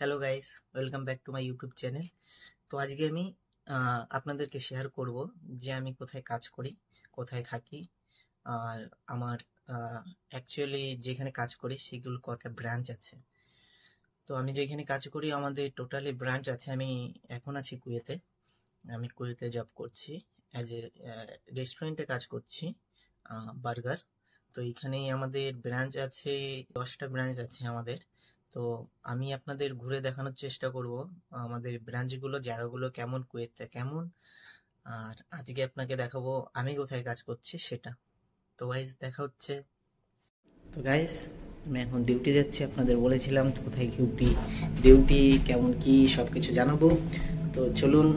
Hello guys, welcome back to my YouTube channel. তো আজকে আমি আপনাদেরকে শেয়ার করব যে আমি কোথায় কাজ করি, কোথায় থাকি, আর আমার অ্যাকচুয়ালি যেখানে কাজ করি সেগুলো কটা ব্রাঞ্চ আছে। তো আমি যেখানে কাজ করি আমাদের টোটালি ব্রাঞ্চ আছে। আমি এখন আছি কুয়েতে। আমি কুয়েতে জব করছি, অ্যাজ এ রেস্টুরেন্টে কাজ করছি, বার্গার। তো এখানেই আমাদের ব্রাঞ্চ আছে, 10টা ব্রাঞ্চ আছে আমাদের। তো আমি আপনাদের ঘুরে দেখানোর চেষ্টা করব আমাদের ব্রাঞ্চগুলো, জায়গাগুলো কেমন, কুয়েতটা কেমন। আর আজকে আপনাকে দেখাবো আমি কোথায় কাজ করছি সেটা। তো গাইজ দেখা হচ্ছে। তো গাইজ আমি এখন ডিউটি যাচ্ছি, আপনাদের বলেছিলাম তো কোথায় ডিউটি, ডিউটি কেমন কি সবকিছু জানাবো। তো চলুন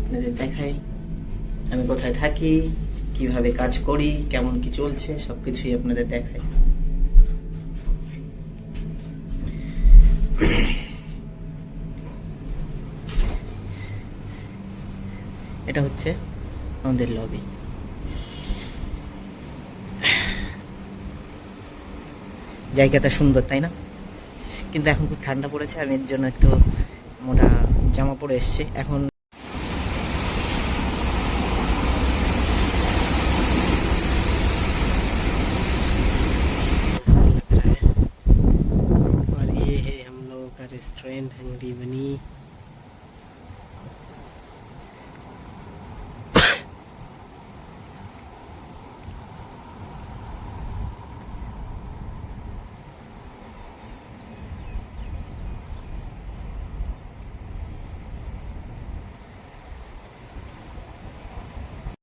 আপনাদের দেখাই আমি কোথায় থাকি, কিভাবে কাজ করি, কেমন কি চলছে, সবকিছুই আপনাদের দেখাই। এটা হচ্ছে আমাদের লবি। জায়গাটা সুন্দর তাই না? কিন্তু এখন খুব ঠান্ডা পড়েছে, আমি এর জন্য একটু মোটা জামা পরে এসেছি এখন।